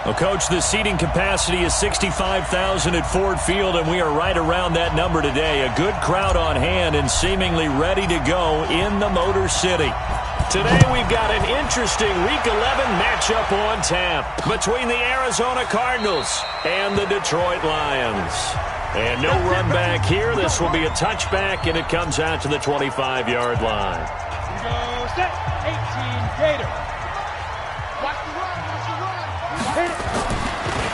Well, Coach, the seating capacity is 65,000 at Ford Field, and we are right around that number today. A good crowd on hand and seemingly ready to go in the Motor City. Today we've got an interesting Week 11 matchup on tap between the Arizona Cardinals and the Detroit Lions. And no run back here. This will be a touchback, and it comes out to the 25-yard line. Here we go, set, 18, Gator. Watch the run, watch the run.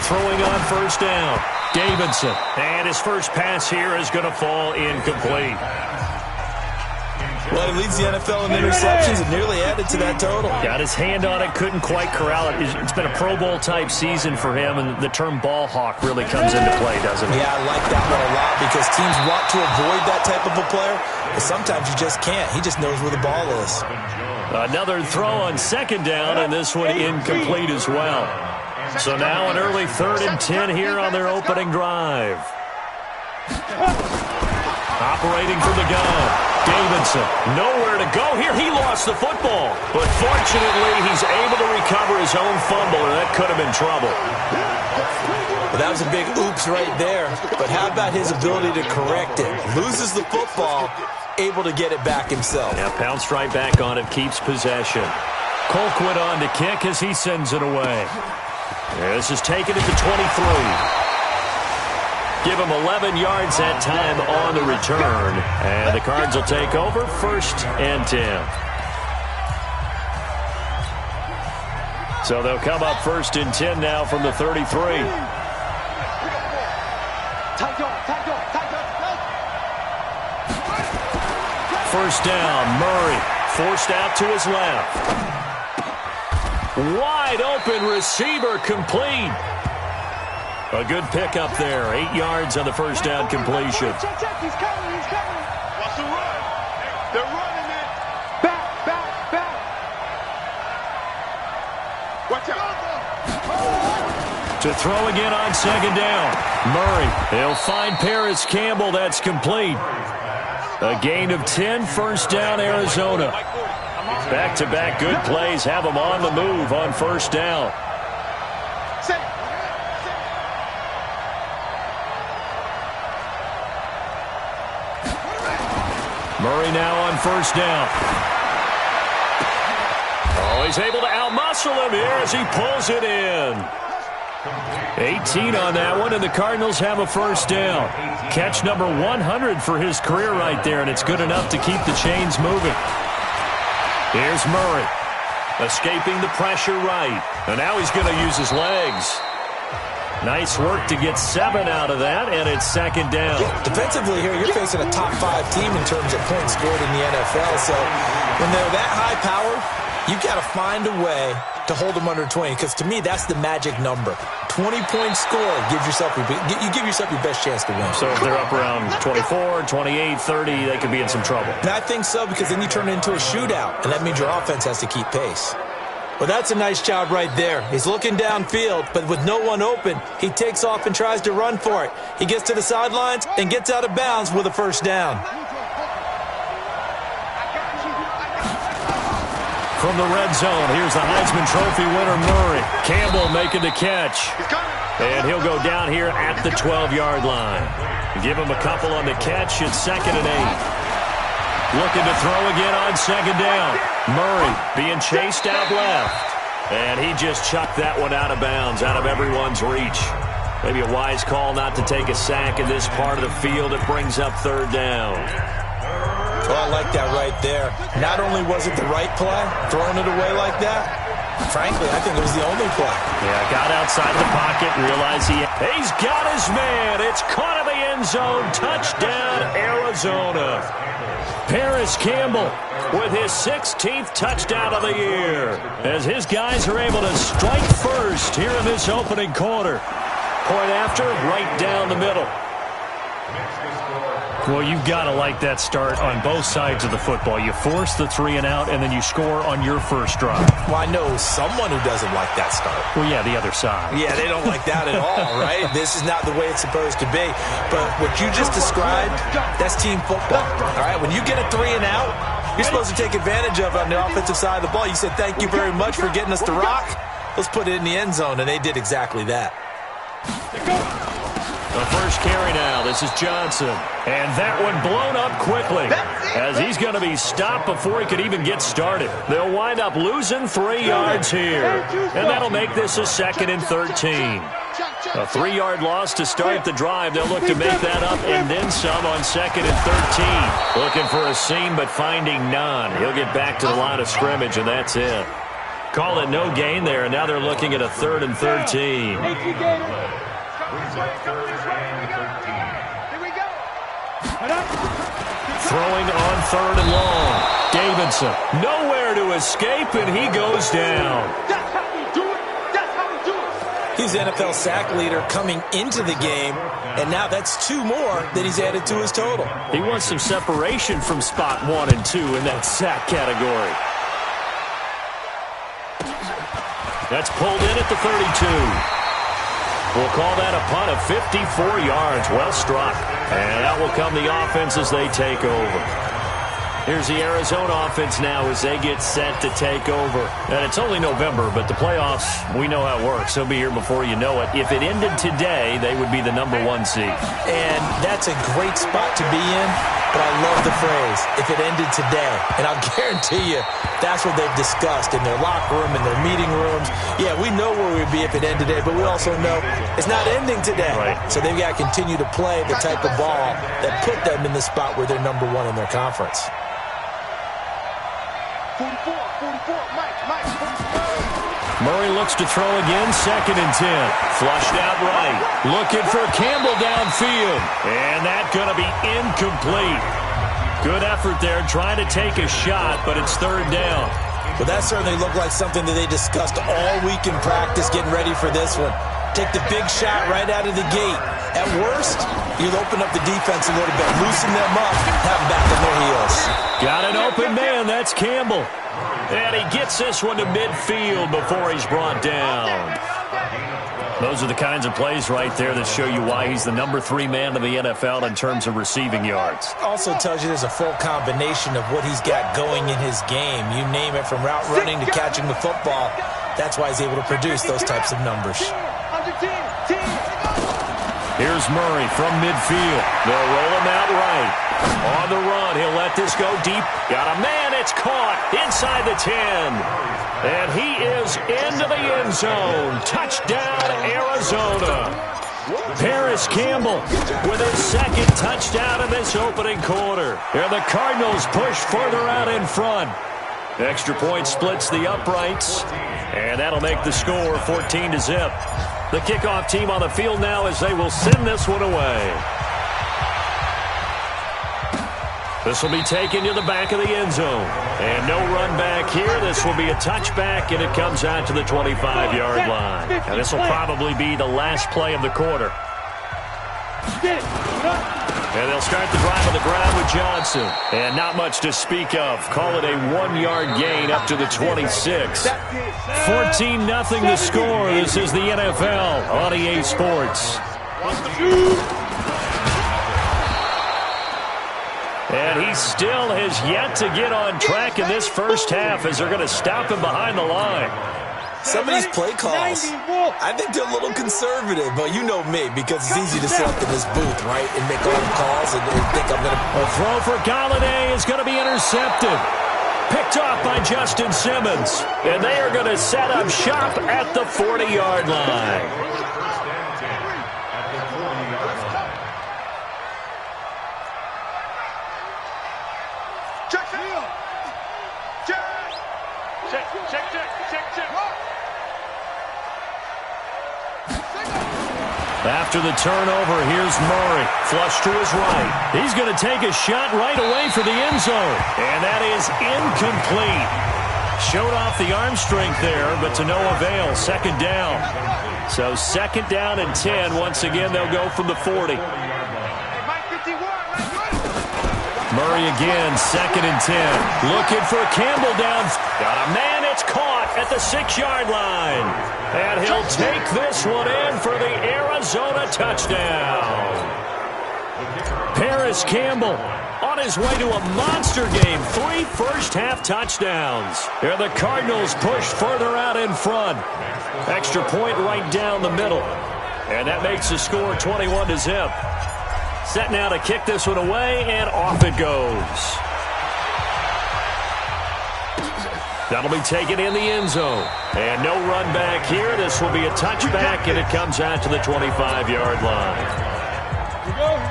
Throwing on first down, Davidson. And his first pass here is going to fall incomplete. Well, he leads the NFL in interceptions and nearly added to that total. Got his hand on it, couldn't quite corral it. It's been a Pro Bowl-type season for him, and the term ball hawk really comes into play, doesn't it? Yeah, I like that one a lot because teams want to avoid that type of a player, but sometimes you just can't. He just knows where the ball is. Another throw on second down, and this one incomplete as well. So now an early 3rd and 10 here on their opening drive. Operating from the gun, Davidson. Nowhere to go here. He lost the football. But fortunately, he's able to recover his own fumble, or that could have been trouble. Well, that was a big oops right there. But how about his ability to correct it? Loses the football, able to get it back himself. Yeah, pounced right back on it, keeps possession. Colquitt on to kick as he sends it away. This is taken at the 23. Give him 11 yards that time on the return. And the Cards will take over 1st and 10. So they'll come up 1st and 10 now from the 33. First down, Murray. Forced out to his left. Wide open receiver complete. A good pickup there. 8 yards on the first down completion. Check, he's coming, he's coming. Watch the run. They're running it. Back. Watch out. To throw again on second down. Murray. He'll find Paris Campbell. That's complete. A gain of 10, first down, Arizona. Back-to-back good plays have them on the move on first down. Murray now on first down. Oh, he's able to outmuscle him here as he pulls it in. 18 on that one, and the Cardinals have a first down. Catch number 100 for his career right there, and it's good enough to keep the chains moving. Here's Murray, escaping the pressure right. And now he's going to use his legs. Nice work to get 7 out of that, and it's second down. Yeah, defensively here, you're facing a top 5 team in terms of points scored in the NFL. So when they're that high power, you got to find a way to hold them under 20, because to me, that's the magic number. 20-point score, you give yourself your best chance to win. So if they're up around 24, 28, 30, they could be in some trouble. And I think so, because then you turn it into a shootout, and that means your offense has to keep pace. Well, that's a nice job right there. He's looking downfield, but with no one open, he takes off and tries to run for it. He gets to the sidelines and gets out of bounds with a first down. From the red zone, here's the Heisman Trophy winner, Murray. Campbell making the catch. And he'll go down here at the 12-yard line. Give him a couple on the catch. It's 2nd and 8. Looking to throw again on second down. Murray being chased out left. And he just chucked that one out of bounds, out of everyone's reach. Maybe a wise call not to take a sack in this part of the field. It brings up 3rd down. Oh, I like that right there. Not only was it the right play, throwing it away like that, frankly, I think it was the only play. Yeah, got outside the pocket, realized he's got his man. It's caught in the end zone. Touchdown, Arizona. Paris Campbell with his 16th touchdown of the year, as his guys are able to strike first here in this opening quarter. Point after, right down the middle. Well, you've got to like that start on both sides of the football. You force the 3 and out, and then you score on your first drive. Well, I know someone who doesn't like that start. Well, yeah, the other side. Yeah, they don't like that at all, right? This is not the way it's supposed to be. But what you just described, that's team football, all right? When you get a 3 and out, you're supposed to take advantage of it on the offensive side of the ball. You said, thank you very much for getting us to rock. let's put it in the end zone, and they did exactly that. The first carry now. This is Johnson. And that one blown up quickly as he's going to be stopped before he could even get started. They'll wind up losing 3 yards here. And that'll make this a 2nd and 13. A 3-yard loss to start the drive. They'll look to make that up and then some on 2nd and 13. Looking for a seam but finding none. He'll get back to the line of scrimmage, and that's it. Call it no gain there, and now they're looking at a 3rd and 13. Throwing on 3rd and long. Davidson nowhere to escape, and he goes down. He's the NFL sack leader coming into the game, and now that's 2 more that he's added to his total. He wants some separation from spot 1 and 2 in that sack category. That's pulled in at the 32. We'll call that a punt of 54 yards. Well struck. And out will come the offense as they take over. Here's the Arizona offense now as they get set to take over. And it's only November, but the playoffs, we know how it works. They'll be here before you know it. If it ended today, they would be the #1 seed. And that's a great spot to be in, but I love the phrase, if it ended today. And I'll guarantee you, that's what they've discussed in their locker room, in their meeting rooms. Yeah, we know where we'd be if it ended today, but we also know it's not ending today. Right. So they've got to continue to play the type of ball that put them in the spot where they're #1 in their conference. 44, Mike. Murray looks to throw again, 2nd and 10. Flushed out right. Looking for Campbell downfield. And that's going to be incomplete. Good effort there, trying to take a shot, but it's 3rd down. But that certainly looked like something that they discussed all week in practice, getting ready for this one. Take the big shot right out of the gate. At worst, you'll open up the defense a little bit, loosen them up, have them back on their heels. Got an open man, that's Campbell. And he gets this one to midfield before he's brought down. Those are the kinds of plays right there that show you why he's the #3 man in the NFL in terms of receiving yards. Also tells you there's a full combination of what he's got going in his game. You name it, from route running to catching the football. That's why he's able to produce those types of numbers. Here's Murray from midfield. They'll roll him out right. On the run, he'll let this go deep. Got a man, it's caught inside the 10. And he is into the end zone. Touchdown, Arizona. Paris Campbell with his 2nd touchdown in this opening quarter. And the Cardinals push further out in front. Extra point splits the uprights. And that'll make the score 14-0. The kickoff team on the field now as they will send this one away. This will be taken to the back of the end zone. And no run back here. This will be a touchback, and it comes out to the 25-yard line. And this will probably be the last play of the quarter. And they'll start the drive on the ground with Johnson. And not much to speak of. Call it a 1-yard gain up to the 26. 14-0 the score. This is the NFL on EA Sports. And he still has yet to get on track in this first half as they're going to stop him behind the line. Some of these play calls, I think they're a little conservative, but you know me, because it's easy to sit up in this booth, right, and make all the calls and think I'm going to... A throw for Galladay is going to be intercepted. Picked off by Justin Simmons. And they are going to set up shop at the 40-yard line. After the turnover, here's Murray. Flush to his right. He's going to take a shot right away for the end zone. And that is incomplete. Showed off the arm strength there, but to no avail. 2nd down. So 2nd down and 10. Once again, they'll go from the 40. Murray again, 2nd and 10. Looking for Campbell down. Got a man, it's caught at the 6-yard line. And he'll take this one in for the Arizona touchdown. Paris Campbell on his way to a monster game. 3 first-half touchdowns. And the Cardinals pushed further out in front. Extra point right down the middle. And that makes the score 21-0. Set now to kick this one away, and off it goes. That'll be taken in the end zone. And no run back here. This will be a touchback, and it comes out to the 25-yard line.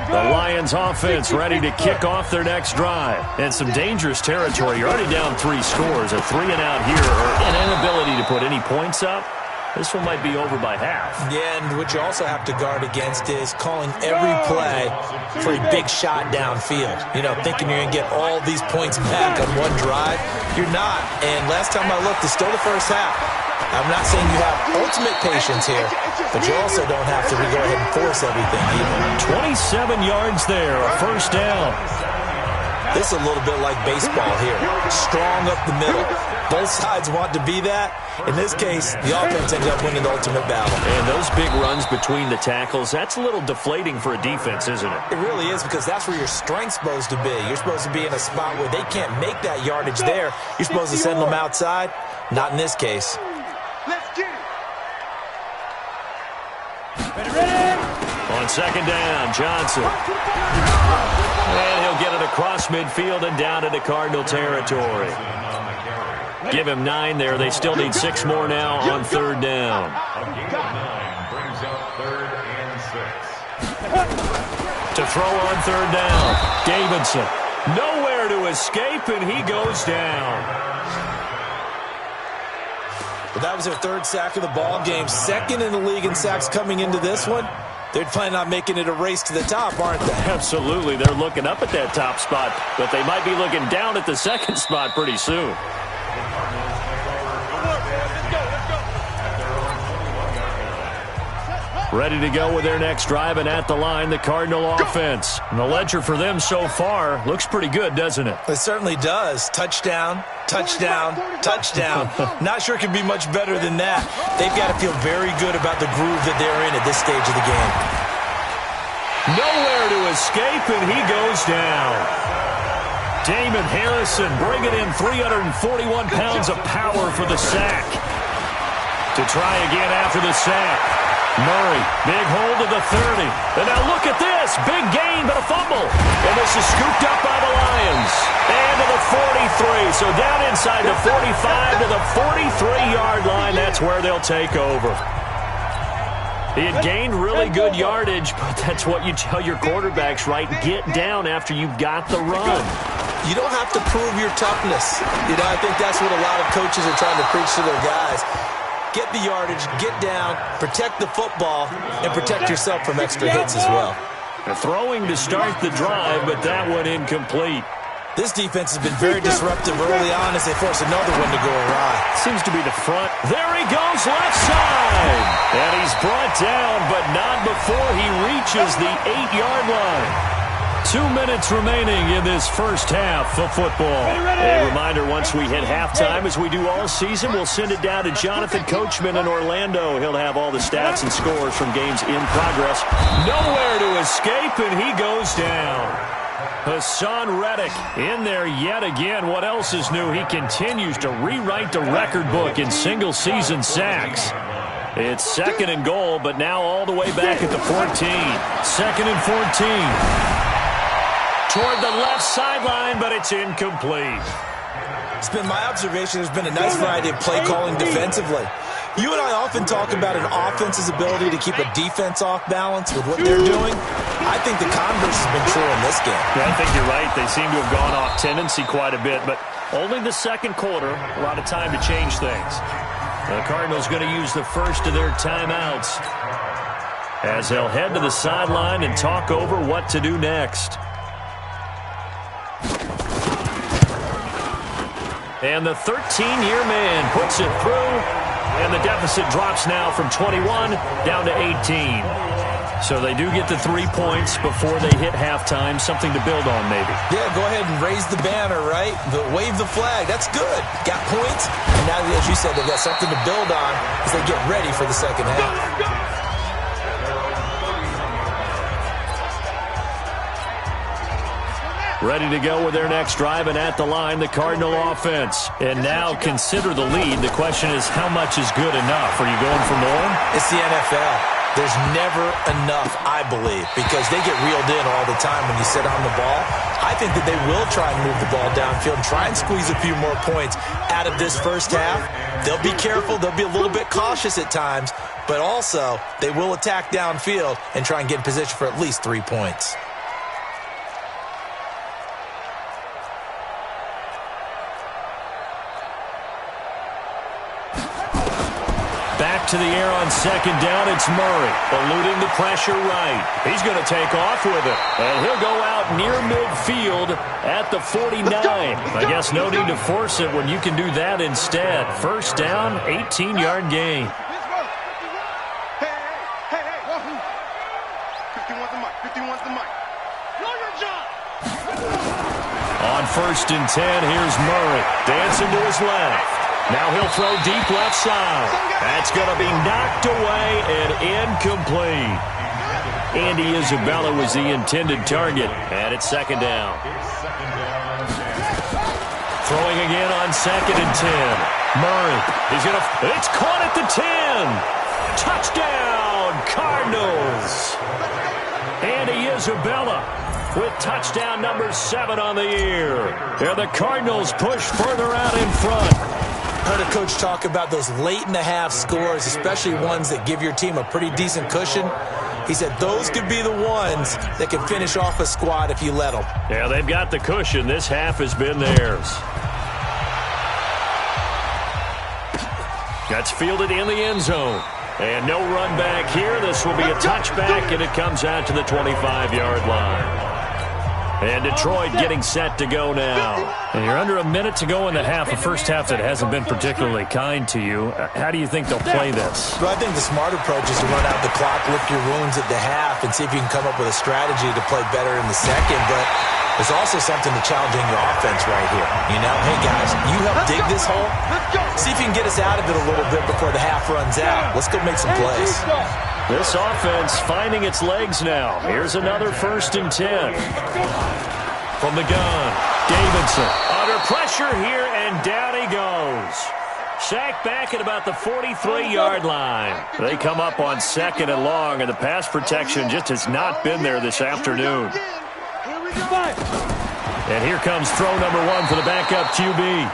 The Lions offense ready to kick off their next drive. And some dangerous territory. You're already down 3 scores. A 3-and-out here, or an inability to put any points up. This one might be over by half. Yeah, and what you also have to guard against is calling every play for a big shot downfield. You know, thinking you're going to get all these points back on one drive. You're not. And last time I looked, it's still the first half. I'm not saying you have ultimate patience here, but you also don't have to go ahead and force everything either. 27 yards there, a first down. This is a little bit like baseball here. Strong up the middle. Both sides want to be that. In this case, the offense ended up winning the ultimate battle. And those big runs between the tackles, that's a little deflating for a defense, isn't it? It really is, because that's where your strength's supposed to be. You're supposed to be in a spot where they can't make that yardage there. You're supposed to send them outside. Not in this case. Let's get it. Ready? On second down, Johnson. And he'll get it across midfield and down into Cardinal territory. Give him 9 there. They still need 6 more now on third down. To throw on third down, Davidson. Nowhere to escape, and he goes down. Well, that was their 3rd sack of the ball game. 2nd in the league in sacks coming into this one. They're planning on making it a race to the top, aren't they? Absolutely. They're looking up at that top spot, but they might be looking down at the 2nd spot pretty soon. Ready to go with their next drive, and at the line, the Cardinal offense. And the ledger for them so far looks pretty good, doesn't it? It certainly does. Touchdown, touchdown, touchdown. Not sure it could be much better than that. They've got to feel very good about the groove that they're in at this stage of the game. Nowhere to escape, and he goes down. Damon Harrison bringing in 341 pounds of power for the sack. To try again after the sack. Murray, big hold of the 30. And now look at this. Big gain, but a fumble. And this is scooped up by the Lions. And to the 43. So down inside the 45 to the 43-yard line. That's where they'll take over. He had gained really good yardage, but that's what you tell your quarterbacks, right? Get down after you've got the run. You don't have to prove your toughness. You know, I think that's what a lot of coaches are trying to preach to their guys. Get the yardage, get down, protect the football, and protect yourself from extra hits as well. Throwing to start the drive, but that one incomplete. This defense has been very disruptive early on as they force another one to go awry. Seems to be the front. There he goes, left side. And he's brought down, but not before he reaches the 8-yard line. 2 minutes remaining in this first half of football. A reminder, once we hit halftime, as we do all season, we'll send it down to Jonathan Coachman in Orlando. He'll have all the stats and scores from games in progress. Nowhere to escape, and he goes down. Hassan Reddick in there yet again. What else is new? He continues to rewrite the record book in single-season sacks. It's 2nd and goal, but now all the way back at the 14. 2nd and 14. Toward the left sideline, but it's incomplete. It's been my observation there's been a nice variety of play calling defensively. You and I often talk about an offense's ability to keep a defense off balance with what they're doing. I think the converse has been true in this game. Yeah, I think you're right. They seem to have gone off tendency quite a bit, but only the 2nd quarter, a lot of time to change things. The Cardinals going to use the first of their timeouts as they'll head to the sideline and talk over what to do next. And the 13-year man puts it through, and the deficit drops now from 21 down to 18. So they do get the 3 points before they hit halftime, something to build on maybe. Yeah, go ahead and raise the banner, right? Wave the flag. That's good. Got points, and now, as you said, they've got something to build on as they get ready for the second half. ready to go with their next drive, and at the line, the Cardinal offense. And now consider the lead. The question is, how much is good enough? Are you going for more? It's the NFL. There's never enough, I believe, because they get reeled in all the time when you sit on the ball. I think that they will try and move the ball downfield and try and squeeze a few more points out of this first half. They'll be careful. They'll be a little bit cautious at times, but also they will attack downfield and try and get in position for at least 3 points. Back to the air on second down, it's Murray, eluding the pressure right. He's going to take off with it, and he'll go out near midfield at the 49. I guess no need to force it when you can do that instead. First down, 18-yard gain. Hey. 51's the mic. 51's the mic. Know your job. On first and 10, here's Murray, dancing to his left. Now he'll throw deep left side. That's going to be knocked away and incomplete. Andy Isabella was the intended target, and it's second down. Throwing again on second and 10. Murray, it's caught at the 10. Touchdown, Cardinals. Andy Isabella with touchdown number 7 on the year. And the Cardinals push further out in front. Heard a coach talk about those late-in-the-half scores, especially ones that give your team a pretty decent cushion. He said those could be the ones that can finish off a squad if you let them. Yeah, they've got the cushion. This half has been theirs. That's fielded in the end zone. And no run back here. This will be a touchback, and it comes out to the 25-yard line. And Detroit getting set to go now. And you're under a minute to go in the half, a first half that hasn't been particularly kind to you. How do you think they'll play this? Well, I think the smart approach is to run out the clock, lick your wounds at the half, and see if you can come up with a strategy to play better in the second. But there's also something to challenging your offense right here. You know, hey, guys, you help dig this hole. See if you can get us out of it a little bit before the half runs out. Let's go make some plays. This offense finding its legs now. Here's another first and 10. From the gun, Davidson under pressure here, and down he goes. Sacked back at about the 43-yard line. They come up on second and long, and the pass protection just has not been there this afternoon. And here comes throw number 1 for the backup QB.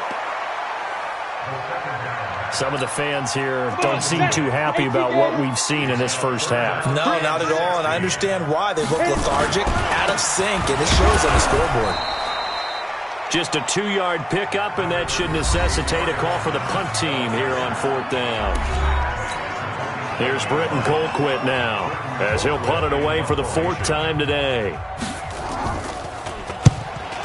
Some of the fans here don't seem too happy about what we've seen in this first half. No, not at all, and I understand why. They look lethargic, out of sync, and it shows on the scoreboard. Just a 2-yard pickup, and that should necessitate a call for the punt team here on fourth down. Here's Britton Colquitt now, as he'll punt it away for the 4th time today.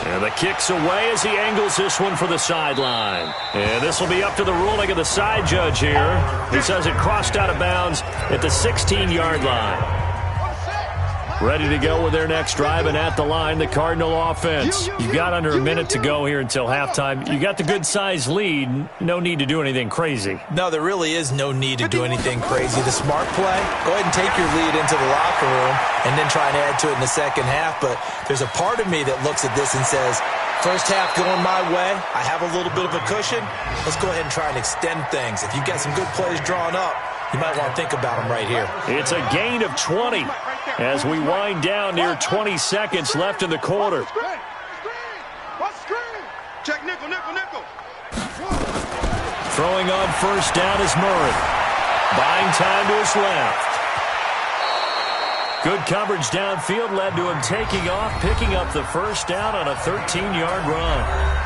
And the kick's away as he angles this one for the sideline. And this will be up to the ruling of the side judge here. He says it crossed out of bounds at the 16-yard line. Ready to go with their next drive, and at the line, the Cardinal offense. You've got under a minute to go here until halftime. You got the good-sized lead. No need to do anything crazy. No, there really is no need to do anything crazy. The smart play, go ahead and take your lead into the locker room and then try and add to it in the second half. But there's a part of me that looks at this and says, first half going my way, I have a little bit of a cushion. Let's go ahead and try and extend things. If you've got some good plays drawn up, you might want to think about them right here. It's a gain of 20 as we wind down near 20 seconds left in the quarter. Check nickel. Throwing on first down is Murray. Buying time to his left. Good coverage downfield led to him taking off, picking up the first down on a 13-yard run.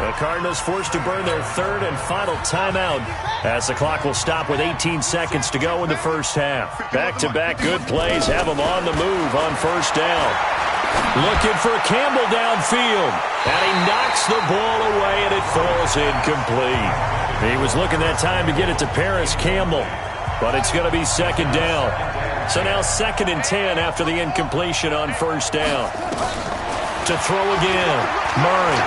The Cardinals forced to burn their 3rd and final timeout as the clock will stop with 18 seconds to go in the first half. Back-to-back good plays have him on the move on first down. Looking for Campbell downfield, and he knocks the ball away, and it falls incomplete. He was looking that time to get it to Paris Campbell, but it's going to be second down. So now 2nd and 10 after the incompletion on first down. To throw again, Murray.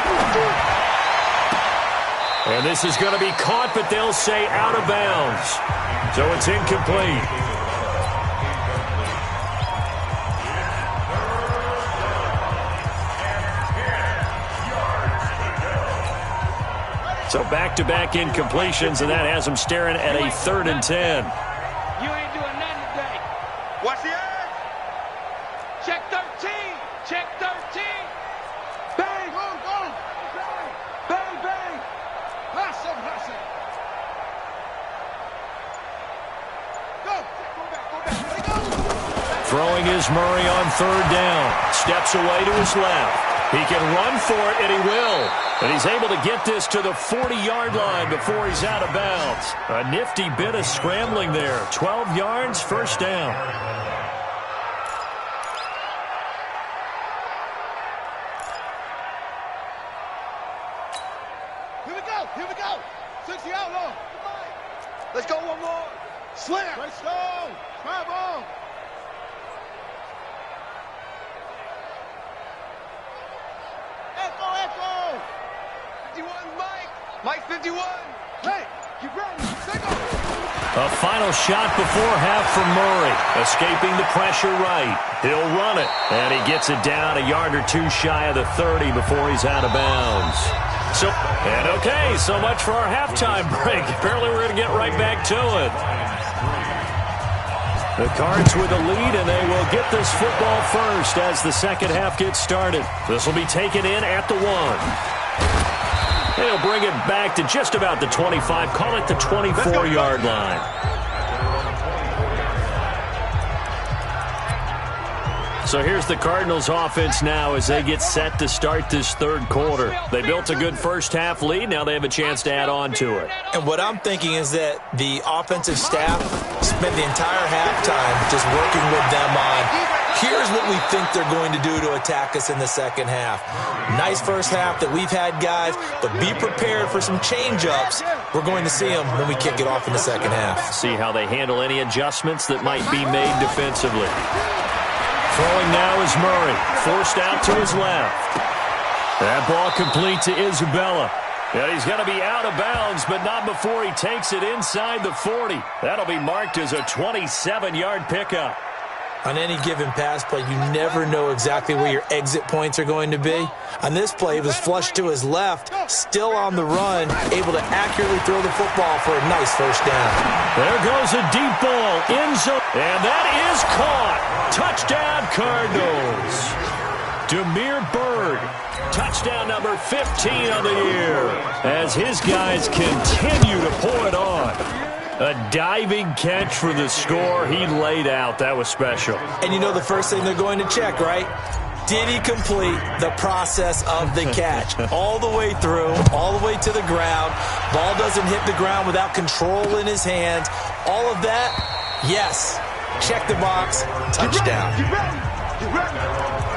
And this is going to be caught, but they'll say out of bounds. So it's incomplete. So back-to-back incompletions, and that has them staring at a 3rd and 10. You ain't doing nothing today. Watch the edge. Check 13. Check 13. Bang. Go, go. Bang, bang. Hustle, hustle. Go. Go back, go back. Let it go. Throwing is Murray on 3rd down. Steps away to his left. He can run for it, and he will. And he's able to get this to the 40-yard line before he's out of bounds. A nifty bit of scrambling there. 12 yards, 1st down. Here we go. Here we go. 60 out long. Let's go one more. Slam. Let's go. Travel. Echo, echo. 51, Mike. Mike 51. Hey, get ready. Take off. A final shot before half from Murray. Escaping the pressure right. He'll run it. And he gets it down a yard or 2 shy of the 30 before he's out of bounds. So much for our halftime break. Apparently we're going to get right back to it. The Cards with a lead, and they will get this football first as the second half gets started. This will be taken in at the 1. They'll bring it back to just about the 25. Call it the 24-yard line. So here's the Cardinals offense now as they get set to start this 3rd quarter. They built a good first-half lead. Now they have a chance to add on to it. And what I'm thinking is that the offensive staff spent the entire halftime just working with them on, here's what we think they're going to do to attack us in the second half. Nice first half that we've had, guys, but be prepared for some change-ups. We're going to see them when we kick it off in the second half. See how they handle any adjustments that might be made defensively. Throwing now is Murray, forced out to his left. That ball complete to Isabella. And he's going to be out of bounds, but not before he takes it inside the 40. That'll be marked as a 27-yard pickup. On any given pass play, you never know exactly where your exit points are going to be. On this play, it was flushed to his left, still on the run, able to accurately throw the football for a nice 1st down. There goes a deep ball, end zone, and that is caught. Touchdown, Cardinals. Demir Bird, touchdown number 15 on the year, as his guys continue to pour it on. A diving catch for the score. He laid out. That was special. And you know the first thing they're going to check, right? Did he complete the process of the catch? All the way through, all the way to the ground. Ball doesn't hit the ground without control in his hands. All of that, yes. Check the box. Touchdown. Get ready. Get ready.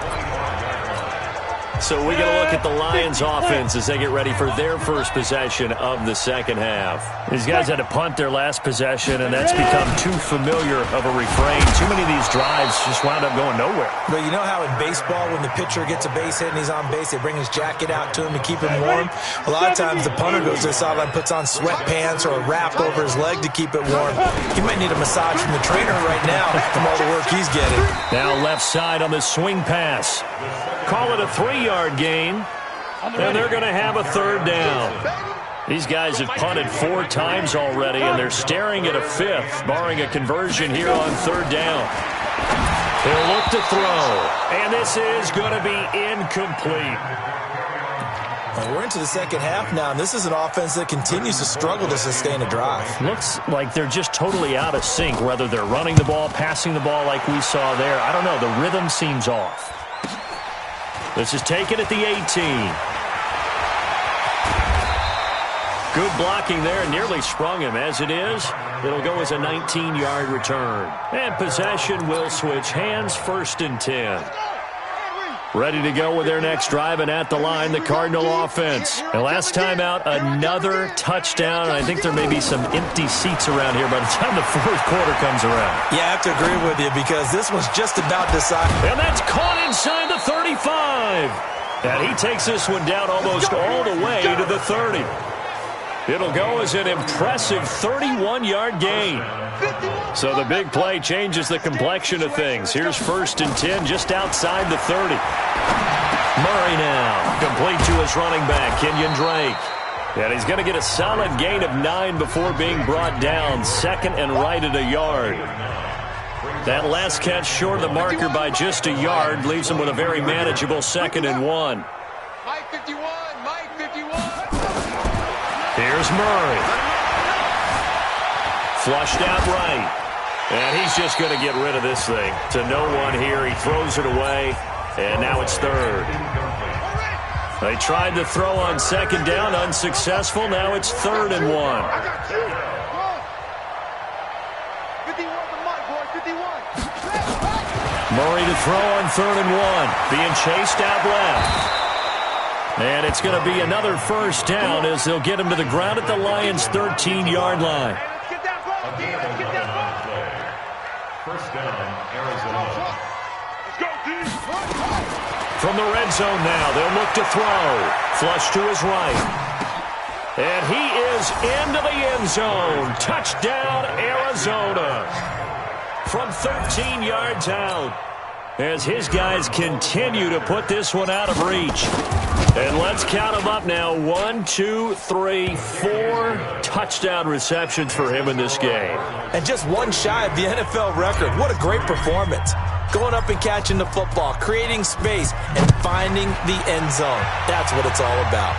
So we got to look at the Lions offense as they get ready for their first possession of the second half. These guys had to punt their last possession, and that's become too familiar of a refrain. Too many of these drives just wound up going nowhere. But you know how in baseball, when the pitcher gets a base hit and he's on base, they bring his jacket out to him to keep him warm? A lot of times the punter goes to the sideline, puts on sweatpants or a wrap over his leg to keep it warm. He might need a massage from the trainer right now from all the work he's getting. Now left side on the swing pass. Call it a 3-yard gain, and they're going to have a 3rd down. These guys have punted 4 times already, and they're staring at a 5th, barring a conversion here on 3rd down. They'll look to throw, and this is going to be incomplete. Well, we're into the second half now, and this is an offense that continues to struggle to sustain a drive. Looks like they're just totally out of sync, whether they're running the ball, passing the ball like we saw there. I don't know. The rhythm seems off. This is taken at the 18. Good blocking there. Nearly sprung him. As it is, it'll go as a 19-yard return. And possession will switch hands, 1st and 10. Ready to go with their next drive, and at the line, the Cardinal offense. And last time out, another touchdown. And I think there may be some empty seats around here by the time the 4th quarter comes around. Yeah, I have to agree with you because this was just about decided. And that's caught inside the 35. And he takes this one down almost all the way to the 30. It'll go as an impressive 31-yard gain. So the big play changes the complexion of things. Here's 1st and 10 just outside the 30. Murray now, complete to his running back, Kenyon Drake. And he's going to get a solid gain of 9 before being brought down. Second and right at a yard. That last catch short of the marker by just a yard leaves him with a very manageable 2nd and 1. Mike 51, Mike 51. Here's Murray. Flushed out right. And he's just going to get rid of this thing. To no one here. He throws it away. And now it's 3rd. They tried to throw on 2nd down, unsuccessful. Now it's 3rd and 1. Murray to throw on 3rd and 1. Being chased out left. And it's going to be another 1st down as they'll get him to the ground at the Lions' 13-yard line. Get that ball, D. Let's get that ball. 1st down, Arizona. Let's go, D. From the red zone now, they'll look to throw. Flush to his right. And he is into the end zone. Touchdown, Arizona. From 13 yards out. As his guys continue to put this one out of reach. And let's count them up now. 1, 2, 3, 4 touchdown receptions for him in this game. And just one shy of the NFL record. What a great performance. Going up and catching the football, creating space, and finding the end zone. That's what it's all about.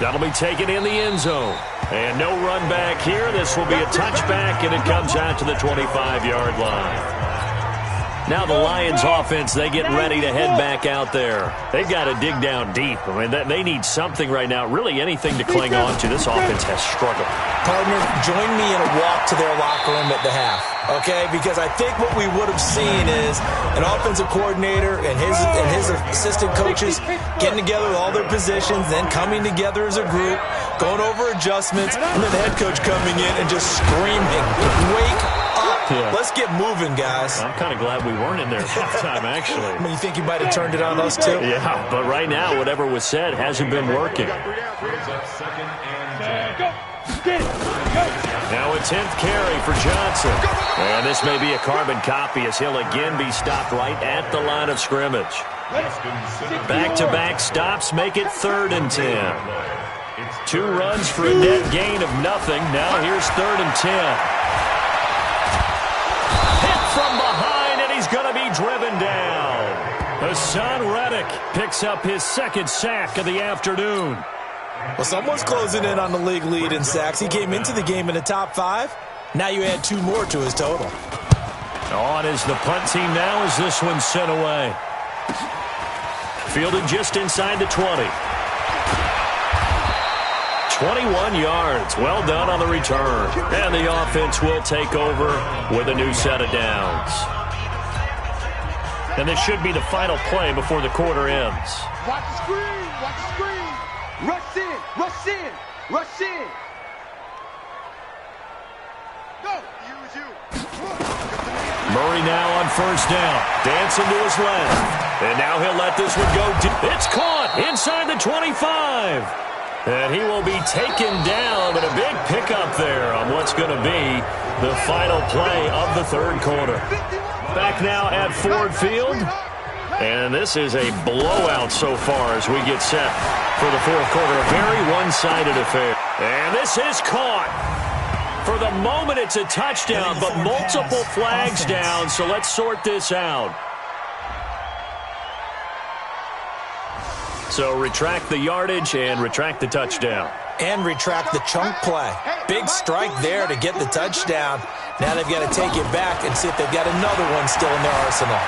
That'll be taken in the end zone. And no run back here. This will be a touchback, and it comes out to the 25-yard line. Now the Lions offense, they get ready to head back out there. They've got to dig down deep. I mean, they need something right now, really anything to cling on to. This offense has struggled. Partner, join me in a walk to their locker room at the half, okay? Because I think what we would have seen is an offensive coordinator and his assistant coaches getting together with all their positions, then coming together as a group, going over adjustments, and then the head coach coming in and just screaming, "Wake up. Yeah. Let's get moving, guys." I'm kind of glad we weren't in there at halftime, actually. I mean, you think you might have turned it on us, too? Yeah, but right now, whatever was said hasn't been working. Now a 10th carry for Johnson. And this may be a carbon copy as he'll again be stopped right at the line of scrimmage. Back-to-back stops make it 3rd and 10. 2 runs for a net gain of nothing. Now here's 3rd and 10. From behind, and he's going to be driven down. Hassan Reddick picks up his 2nd sack of the afternoon. Well, someone's closing in on the league lead in sacks. He came into the game in the top 5. Now you add 2 more to his total. On is the punt team now as this one's sent away. Fielded just inside the 20. 21 yards. Well done on the return. And the offense will take over with a new set of downs. And this should be the final play before the quarter ends. Watch the screen. Watch the screen. Rush in. Rush in. Rush in. Go. Use you. Murray now on 1st down. Dancing to his left. And now he'll let this one go deep. It's caught inside the 25. And he will be taken down, but a big pickup there on what's going to be the final play of the 3rd quarter. Back now at Ford Field. And this is a blowout so far as we get set for the 4th quarter. A very one-sided affair. And this is caught. For the moment, it's a touchdown, but multiple flags down, so let's sort this out. So retract the yardage and retract the touchdown. And retract the chunk play. Big strike there to get the touchdown. Now they've got to take it back and see if they've got another one still in their arsenal.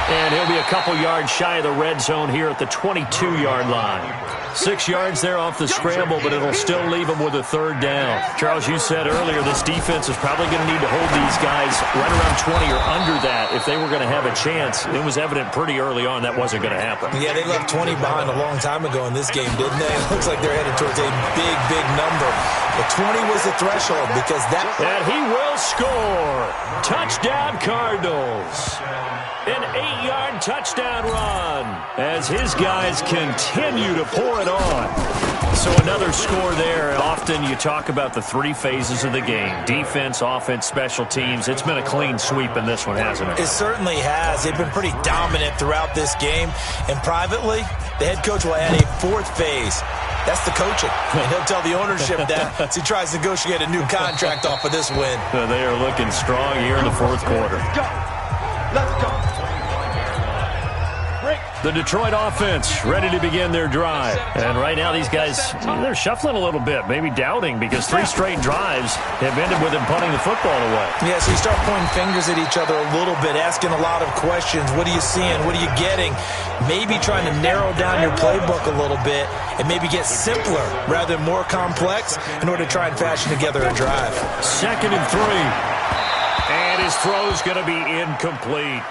And he'll be a couple yards shy of the red zone here at the 22-yard line. 6 yards there off the scramble, but it'll still leave him with a 3rd down. Charles, you said earlier this defense is probably going to need to hold these guys right around 20 or under that if they were going to have a chance. It was evident pretty early on that wasn't going to happen. Yeah, they left 20 behind a long time ago in this game, didn't they? It looks like they're headed towards a big, big number. But 20 was the threshold because that... And he will score. Touchdown, Cardinals. An 8-yard touchdown run as his guys continue to pour it on. So another score there. Often you talk about the 3 phases of the game. Defense, offense, special teams. It's been a clean sweep in this one, hasn't it? It certainly has. They've been pretty dominant throughout this game. And privately, the head coach will add a 4th phase. That's the coaching. And he'll tell the ownership that as he tries to negotiate a new contract off of this win. They are looking strong here in the fourth quarter. Let's go. Let's go. The Detroit offense ready to begin their drive. And right now these guys, they're shuffling a little bit, maybe doubting, because 3 straight drives have ended with them punting the football away. Yeah, so you start pointing fingers at each other a little bit, asking a lot of questions. What are you seeing? What are you getting? Maybe trying to narrow down your playbook a little bit and maybe get simpler rather than more complex in order to try and fashion together a drive. 2nd and 3. And his throw's going to be incomplete.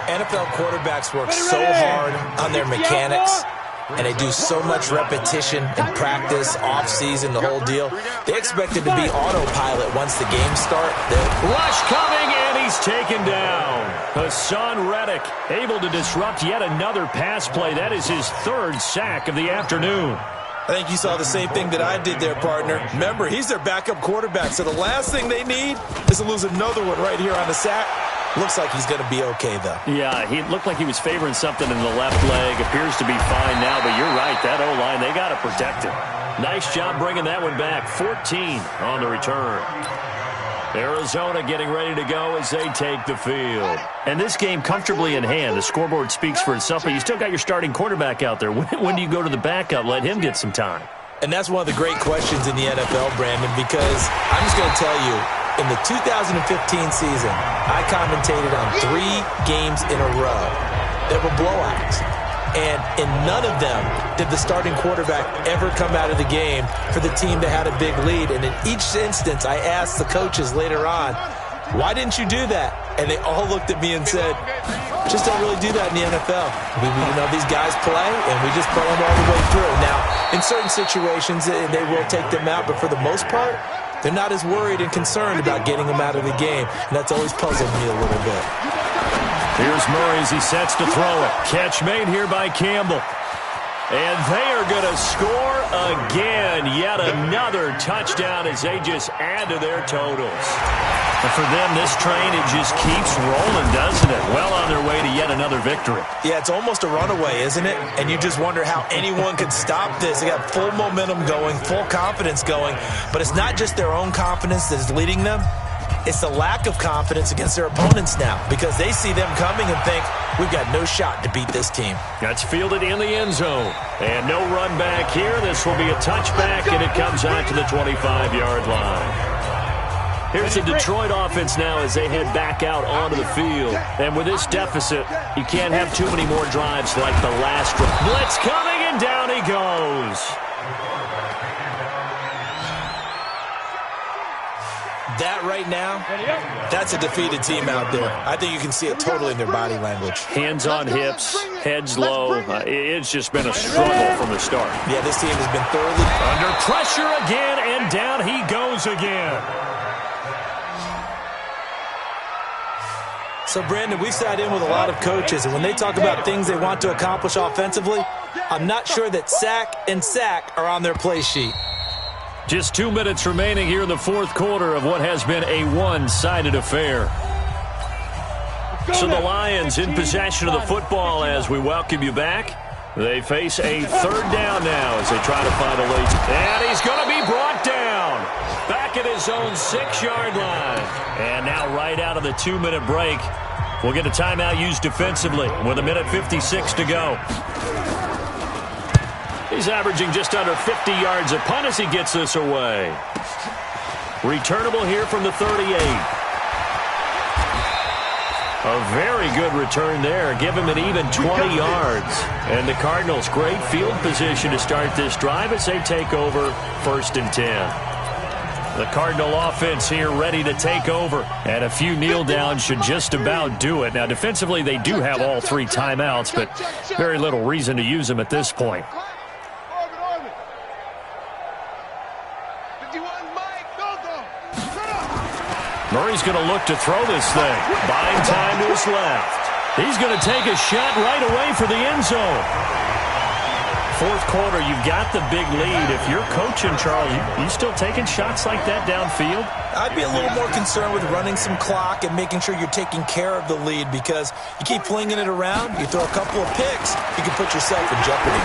NFL quarterbacks work so hard on their mechanics, and they do so much repetition and practice, off-season, the whole deal. They expect it to be autopilot once the games start. Rush coming, and he's taken down. Hassan Reddick able to disrupt yet another pass play. That is his 3rd sack of the afternoon. I think you saw the same thing that I did there, partner. Remember, he's their backup quarterback, so the last thing they need is to lose another one right here on the sack. Looks like he's going to be okay, though. Yeah, he looked like he was favoring something in the left leg. Appears to be fine now, but you're right. That O-line, they got to protect him. Nice job bringing that one back. 14 on the return. Arizona getting ready to go as they take the field. And this game comfortably in hand. The scoreboard speaks for itself, but you still got your starting quarterback out there. When do you go to the backup? Let him get some time. And that's one of the great questions in the NFL, Brandon, because I'm just going to tell you, in the 2015 season, I commentated on 3 games in a row that were blowouts. And in none of them did the starting quarterback ever come out of the game for the team that had a big lead. And in each instance, I asked the coaches later on, why didn't you do that? And they all looked at me and said, just don't really do that in the NFL. We these guys play, and we just play them all the way through. Now, in certain situations, they will take them out, but for the most part, they're not as worried and concerned about getting them out of the game, and that's always puzzled me a little bit. Here's Murray as he sets to throw it. Catch made here by Campbell. And they are going to score again. Yet another touchdown as they just add to their totals. And for them, this train, it just keeps rolling, doesn't it? Well on their way to yet another victory. Yeah, it's almost a runaway, isn't it? And you just wonder how anyone could stop this. They got full momentum going, full confidence going. But it's not just their own confidence that is leading them. It's the lack of confidence against their opponents now, because they see them coming and think, we've got no shot to beat this team. That's fielded in the end zone. And no run back here. This will be a touchback, and it comes out to the 25-yard line. Here's the Detroit offense now as they head back out onto the field. And with this deficit, you can't have too many more drives like the last drive. Blitz coming, and down he goes. That right now, that's a defeated team out there. I think you can see it totally in their body language. Hands on hips, heads low. It's just been a struggle from the start. Yeah, this team has been thoroughly under pressure again, and down he goes again. So, Brandon, we've sat in with a lot of coaches, and when they talk about things they want to accomplish offensively, I'm not sure that sack and sack are on their play sheet. Just 2 minutes remaining here in the fourth quarter of what has been a one-sided affair. So the Lions in possession of the football as we welcome you back. They face a 3rd down now as they try to find a lead. And he's going to be brought down back at his own 6-yard line. And now right out of the 2-minute break, we'll get a timeout used defensively with 1:56 to go. He's averaging just under 50 yards a punt as he gets this away. Returnable here from the 38. A very good return there. Give him an even 20 yards. And the Cardinals, great field position to start this drive as they take over 1st and 10. The Cardinal offense here ready to take over. And a few kneel downs should just about do it. Now, defensively, they do have all 3 timeouts, but very little reason to use them at this point. Murray's going to look to throw this thing. Buying time to his left. He's going to take a shot right away for the end zone. Fourth quarter, you've got the big lead. If you're coaching, Charles, you still taking shots like that downfield? I'd be a little more concerned with running some clock and making sure you're taking care of the lead, because you keep flinging it around, you throw a couple of picks, you can put yourself in jeopardy.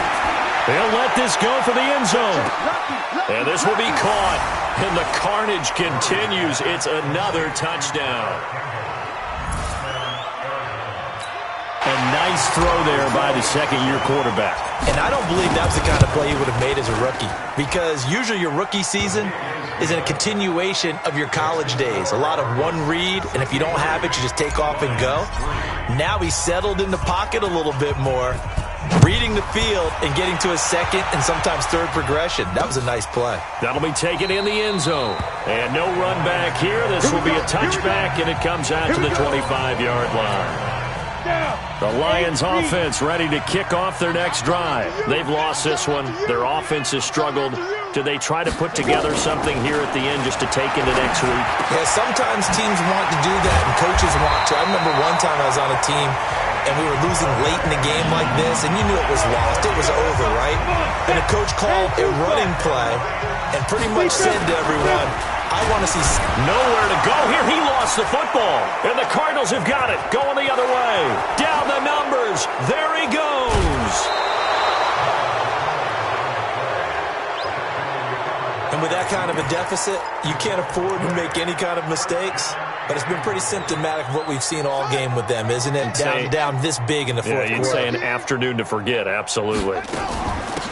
He'll let this go for the end zone. And this will be caught. And the carnage continues. It's another touchdown. A nice throw there by the second-year quarterback. And I don't believe that was the kind of play he would have made as a rookie, because usually your rookie season is a continuation of your college days. A lot of one read, and if you don't have it, you just take off and go. Now he's settled in the pocket a little bit more, reading the field and getting to a second and sometimes third progression. That was a nice play. That'll be taken in the end zone. And no run back here. This will be a touchback, and it comes out to the 25-yard line. The Lions offense ready to kick off their next drive. They've lost this one. Their offense has struggled. Do they try to put together something here at the end just to take into next week? Yeah, sometimes teams want to do that and coaches want to. I remember one time I was on a team and we were losing late in the game like this, and you knew it was lost. It was over, right? And the coach called a running play and pretty much said to everyone, I want to see nowhere to go here. He lost the football, and the Cardinals have got it. Going the other way. Down the numbers. There he goes. And with that kind of a deficit, you can't afford to make any kind of mistakes. But it's been pretty symptomatic of what we've seen all game with them, isn't it? Down this big in the fourth quarter. Yeah, you'd say an afternoon to forget, absolutely.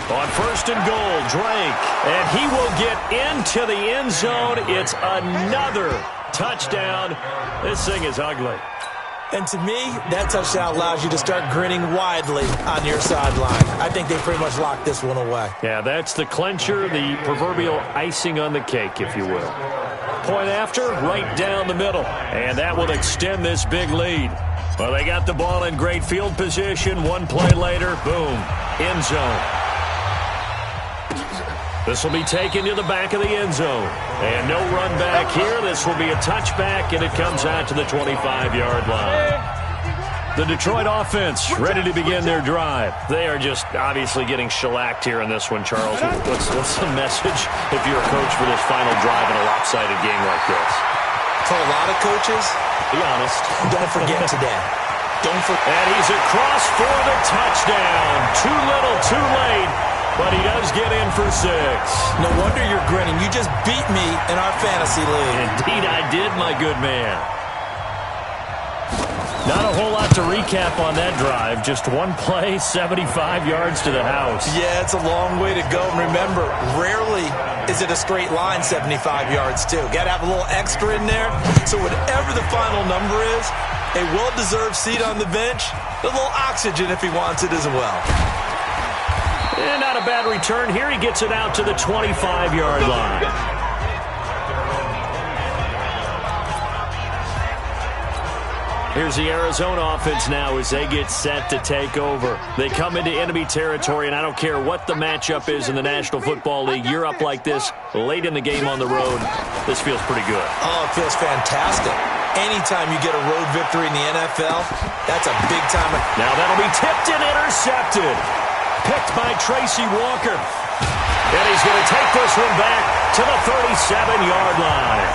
On first and goal, Drake, and he will get into the end zone. It's another touchdown. This thing is ugly. And to me, that touchdown allows you to start grinning widely on your sideline. I think they pretty much locked this one away. Yeah, that's the clincher, the proverbial icing on the cake, if you will. Point after, right down the middle. And that will extend this big lead. Well, they got the ball in great field position. One play later, boom, end zone. This will be taken to the back of the end zone. And no run back here. This will be a touchback, and it comes out to the 25-yard line. The Detroit offense ready to begin their drive. They are just obviously getting shellacked here in this one, Charles. What's the message if you're a coach for this final drive in a lopsided game like this? For a lot of coaches, be honest, don't forget today. Don't forget. And he's across for the touchdown. Too little, too late. But he does get in for 6. No wonder you're grinning. You just beat me in our fantasy league. Indeed I did, my good man. Not a whole lot to recap on that drive. Just one play, 75 yards to the house. Yeah, it's a long way to go. And remember, rarely is it a straight line 75 yards, too. Got to have a little extra in there. So whatever the final number is, a well-deserved seat on the bench, a little oxygen if he wants it as well. And not a bad return here. He gets it out to the 25-yard line. Here's the Arizona offense now as they get set to take over. They come into enemy territory, and I don't care what the matchup is in the National Football League. You're up like this late in the game on the road. This feels pretty good. Oh, it feels fantastic. Anytime you get a road victory in the NFL, that's a big time. Now that'll be tipped and intercepted. Picked by Tracy Walker. And he's going to take this one back to the 37-yard line.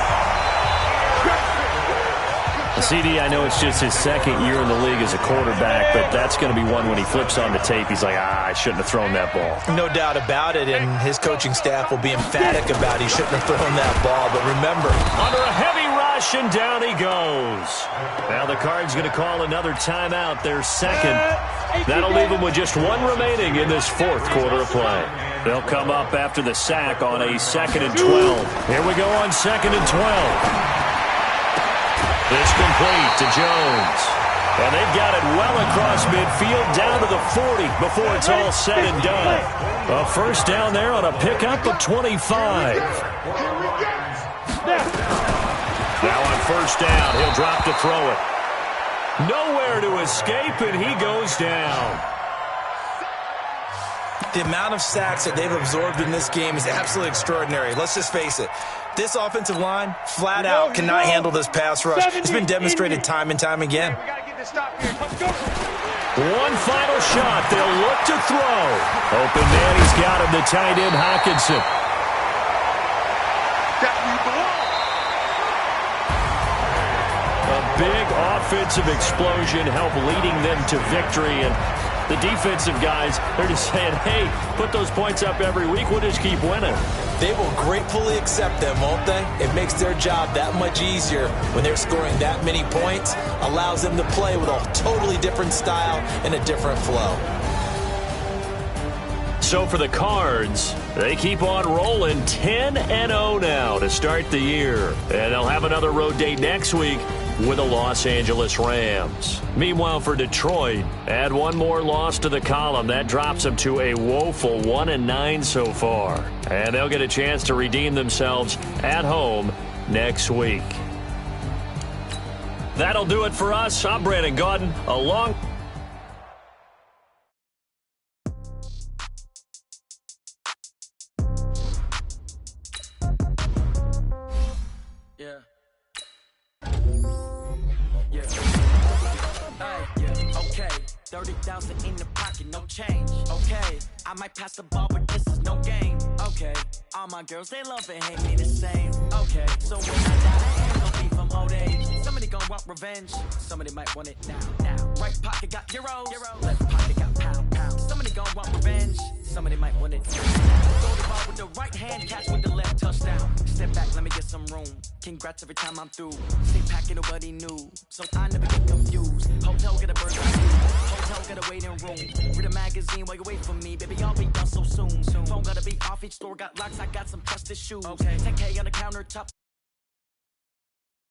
CD, I know it's just his second year in the league as a quarterback, but that's going to be one when he flips on the tape, he's like, I shouldn't have thrown that ball. No doubt about it, and his coaching staff will be emphatic about he shouldn't have thrown that ball. But remember, under a heavy rush, and down he goes. Now the Cards going to call another timeout, their second. That'll leave him with just one remaining in this fourth quarter of play. They'll come up after the sack on a 2nd and 12. Here we go on 2nd and 12. It's complete to Jones. And they've got it well across midfield down to the 40 before it's all said and done. A first down there on a pickup of 25. Now on first down, he'll drop to throw it. Nowhere to escape, and he goes down. The amount of sacks that they've absorbed in this game is absolutely extraordinary. Let's just face it. This offensive line, flat out, cannot handle this pass rush. It's been demonstrated time and time again. One final shot. They'll look to throw. Open man, he's got him, the tight end, Hockenson. A big offensive explosion helped leading them to victory, and The defensive guys, they're just saying, hey, put those points up every week. We'll just keep winning. They will gratefully accept them, won't they? It makes their job that much easier when they're scoring that many points. Allows them to play with a totally different style and a different flow. So for the Cards, they keep on rolling 10-0 now to start the year. And they'll have another road date next week with the Los Angeles Rams. Meanwhile, for Detroit, add one more loss to the column. That drops them to a woeful 1-9 so far. And they'll get a chance to redeem themselves at home next week. That'll do it for us. I'm Brandon Gaudin, along... Okay, 30,000 in the pocket, no change. Okay, I might pass the ball, but this is no game. Okay, all my girls, they love and hate me the same. Okay, so when I die, I ain't gonna be from old age. Somebody gonna want revenge, somebody might want it now. Right pocket got euros, left pocket got pound. Somebody gonna want revenge, somebody might want it now. Throw the ball with the right hand, catch with the left, touchdown. Step back, let me get some room. Congrats every time I'm through. Stay packing, nobody knew, so I never get confused. Hotel get a bird's eye view. Hotel got a waiting room. Read a magazine while you wait for me, baby. I'll be done so soon. Phone gotta be off, each store got locks. I got some trusted shoes. Okay, 10K on the countertop.